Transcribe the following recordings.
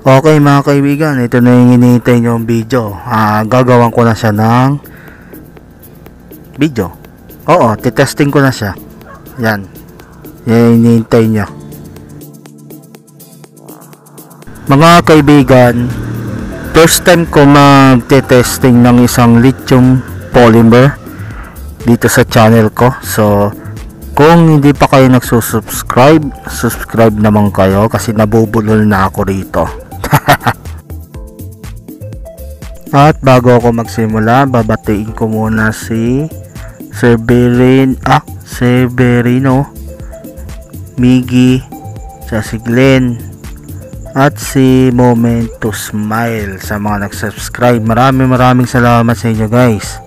Okay mga kaibigan, ito na yung hinihintay nyong video. Gagawan ko na siya ng video. Oo, titesting ko na siya. Yan. Yan yung hinihintay nyo. Mga kaibigan, first time ko mag-testing ng isang lithium polymer dito sa channel ko. So, kung hindi pa kayo nagsusubscribe, subscribe naman kayo kasi nabubulol na ako rito. At bago ako magsimula, babatiin ko muna si Severino, Miggy, si Glenn, at si Moment to Smile sa mga nag-subscribe. Maraming salamat sa inyo guys.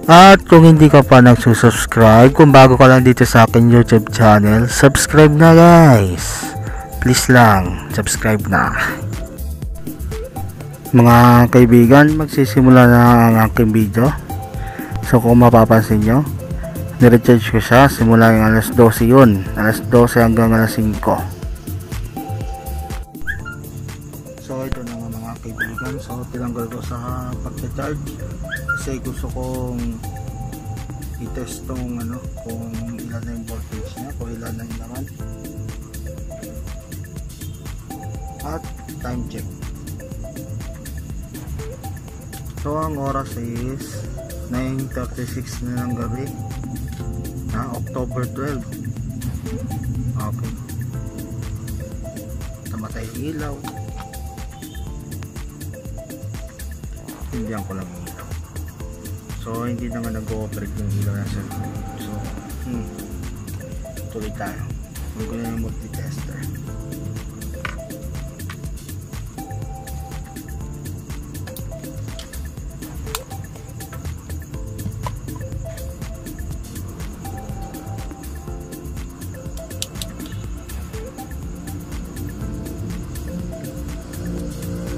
At kung hindi ka pa nagsusubscribe, kung bago ka lang dito sa akin YouTube channel, subscribe na guys. Please lang, subscribe na. Mga kaibigan, magsisimula na ang aking video. So kung mapapansin nyo, nirecharge ko siya simula yung alas 12 yun, alas 12 hanggang alas 5. So ito na mga kaibigan, so tinanggal ko sa pag-charge kasi gusto kong i-test tong kung ilan na yung voltage niya, kung ilan na yung naman. At time check. So ang oras is 9:36 na ng gabi na October 12. Okay. Namatay yung ilaw. Hindihan ko lang yung ilaw. So hindi naman nag-ooperate yung ilaw na cellphone. So tuloy tayo. Magkunin yung multi-tester.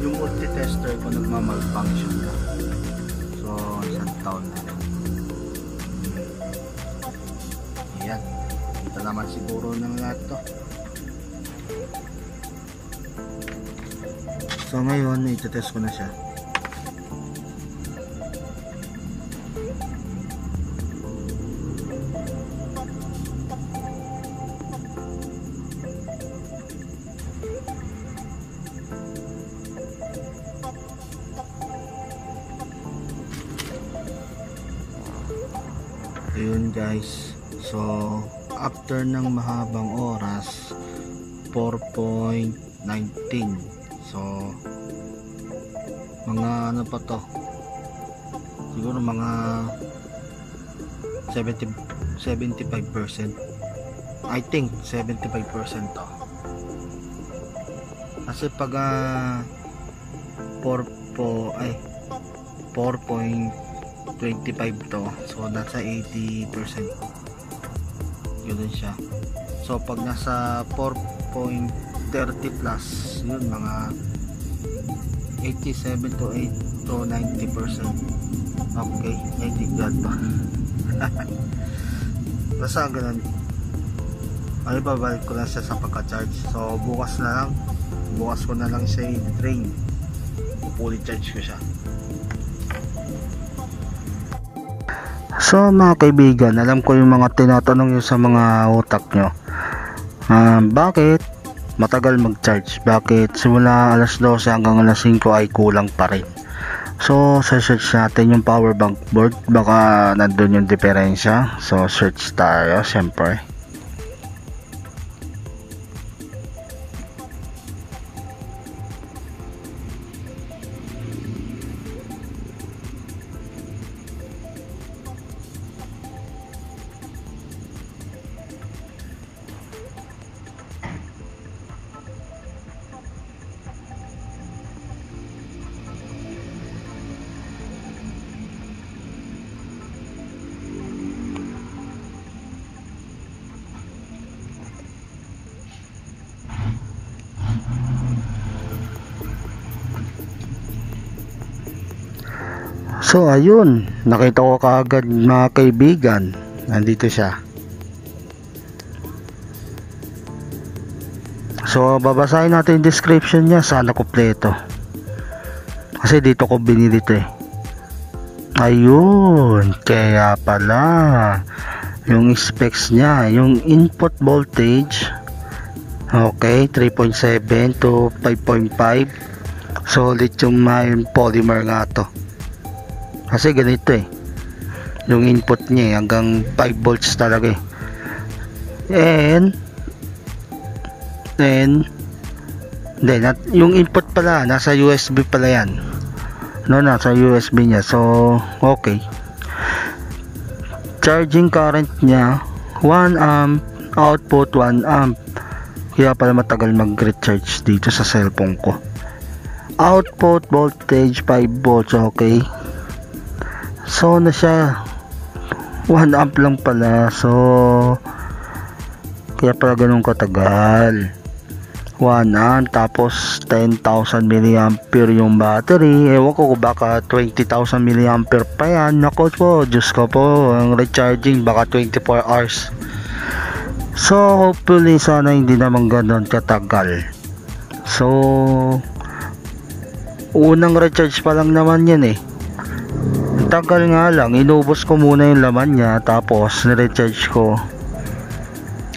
Yung multi-tester ko nagma-malfunction na. So, isang taon na rin. Ayan. Ito naman siguro ng lahat to. So, ngayon, ito-test ko na siya. Ayun guys, so after ng mahabang oras 4.19, so mga ano pa to, siguro mga 75%, I think 75% to, kasi pag 4.25 to, so nasa 80%, yun siya. So pag nasa 4.30 plus, yun mga 87 to 90%. Okay, 90 God pa. Basta ganun. Ay, babalik ko lang siya sa pagka-charge. So bukas ko na lang siya i-drain, fully charge ko siya. So mga kaibigan, alam ko yung mga tinatanong nyo sa mga utak nyo, bakit matagal mag-charge, bakit simula alas 12 hanggang alas 5 ay kulang pa rin. So search natin yung power bank board, baka nandun yung diferensya. So search tayo syempre. So ayun, nakita ko kaagad mga kaibigan, nandito siya. So babasahin natin yung description niya, sana kompleto. Kasi dito ko binili ito eh. Ayun, kaya pala yung specs niya, yung input voltage, okay, 3.7 to 5.5, solid yung polymer nga to. Kasi ganito eh, yung input niya hanggang 5 volts talaga eh. And then yung input pala nasa USB pala yan, no, nasa USB niya. So okay, charging current niya 1 amp, output 1 amp, kaya pala matagal mag-recharge dito sa cellphone ko. Output voltage 5 volts, okay. So na siya 1 amp lang pala, so kaya pala ganun katagal. 1 amp, tapos 10,000 mAh yung battery. Ewan ko baka 20,000 mAh pa yan. Nako po, Diyos ko po, ang recharging baka 24 hours. So hopefully sana hindi naman ganun katagal. So unang recharge pa lang naman yan eh. Tagal nga lang, inubos ko muna yung laman niya, tapos ni-recharge ko.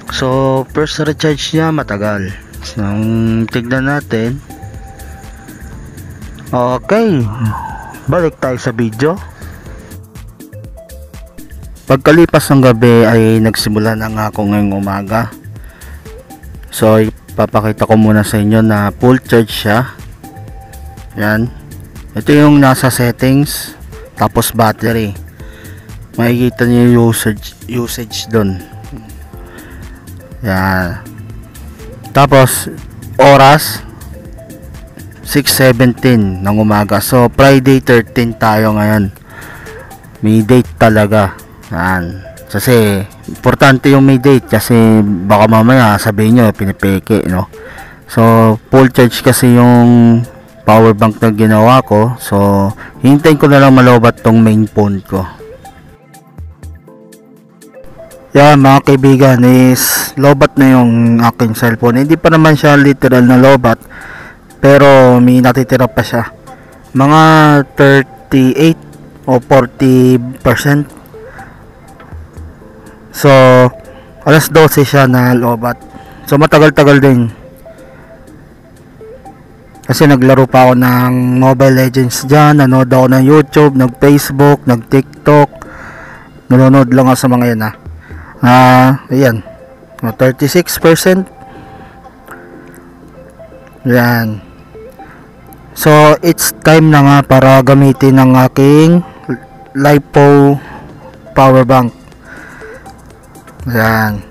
So first recharge niya matagal. So, tignan natin. Okay, balik tayo sa video. Pagkalipas ng gabi ay nagsimula na nga ako ngayong umaga. So ipapakita ko muna sa inyo na full charge siya. Yan, ito yung nasa settings, tapos battery. Makikita niyo yung usage doon. Yan. Tapos oras 6:17 ng umaga. So Friday 13 tayo ngayon. May date talaga. Yan. Kasi importante yung may date, kasi baka mamaya sabihin nyo pinipeke, no? So full charge kasi yung power bank na ginawa ko. So hintayin ko na lang malobat tong main phone ko. Yan mga kaibigan, is lobat na yung aking cellphone. Hindi pa naman siya literal na lobat, pero may natitira pa siya. Mga 38 o 40%. So alas 12 siya na lobat. So matagal-tagal din. Kasi naglaro pa ako ng Mobile Legends dyan, nanood ako ng YouTube, nag-Facebook, nag-TikTok. Nanonood lang ako sa mga yan ayan, 36%. Yan. So it's time na nga para gamitin ang aking LiPo power bank. Yan.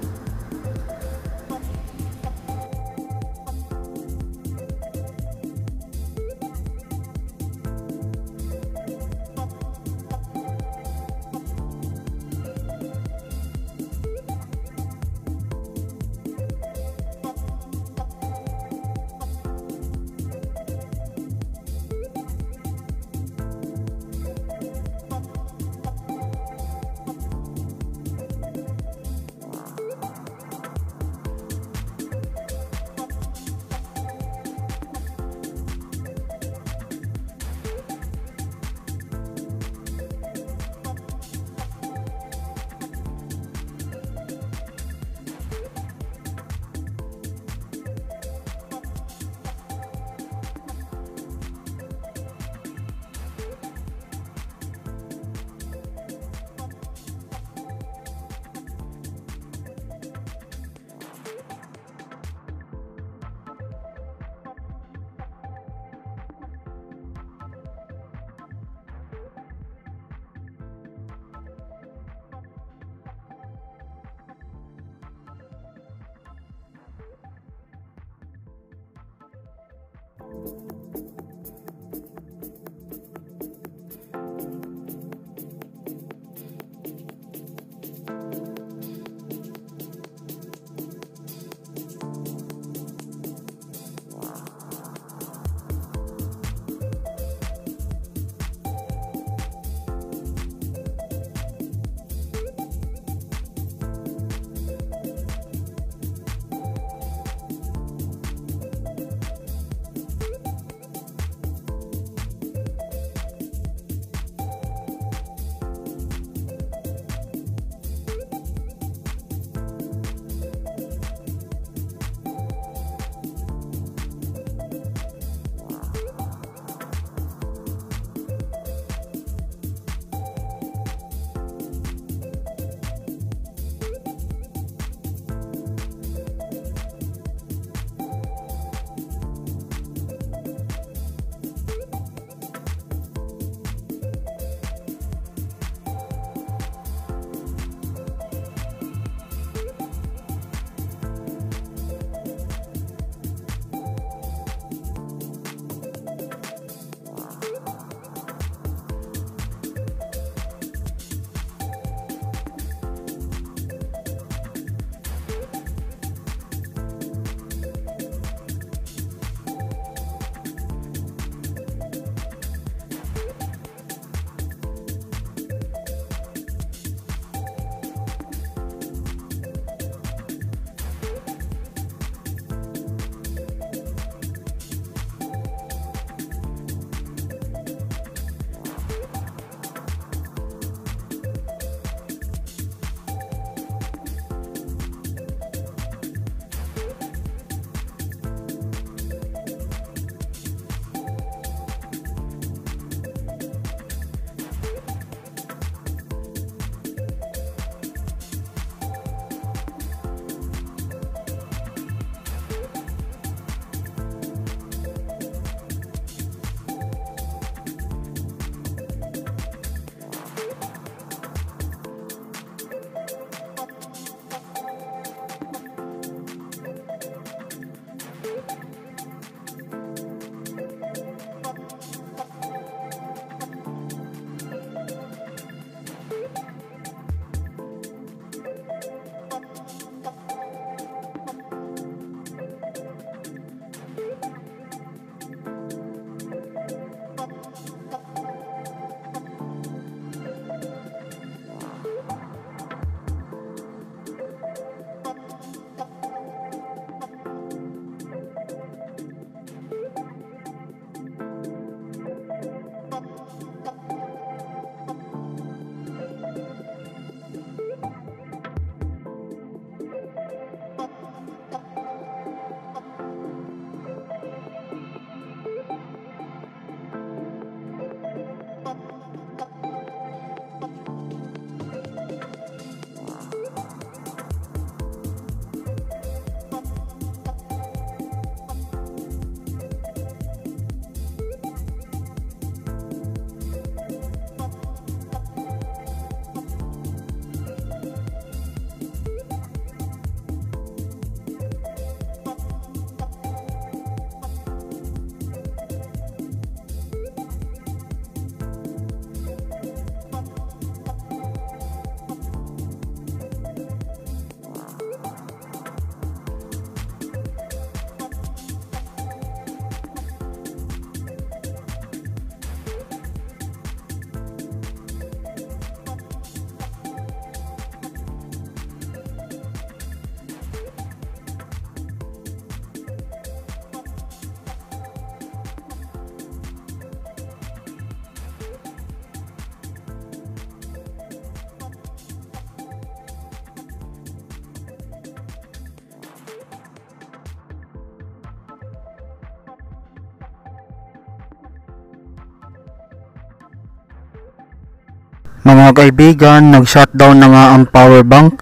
Mga kaibigan, nag-shutdown na nga ang power bank.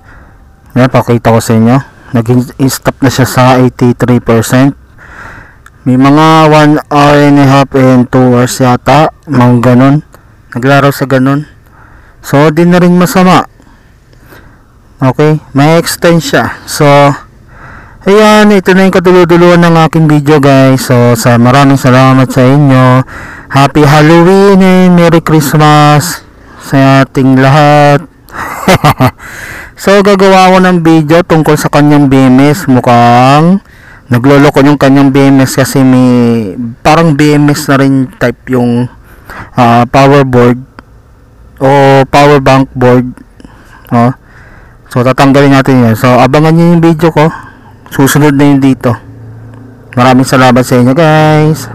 Yan, pakita ko sa inyo. Nag-stop na siya sa 83%. May mga 1 hour and a half and 2 hours yata. Mga ganun. Naglaro sa ganun. So, di na rin masama. Okay, may extend siya. So, ayan, ito na yung katuluduluan ng aking video guys. So, maraming salamat sa inyo. Happy Halloween and Merry Christmas sa ating lahat. So, gagawa ko ng video tungkol sa kanyang BMS. Mukhang nagloloko yung kanyang BMS kasi may parang BMS na rin type yung power board o power bank board. So, tatanggalin natin yan. So, abangan nyo yung video ko. Susunod na yun dito. Maraming salamat sa inyo guys.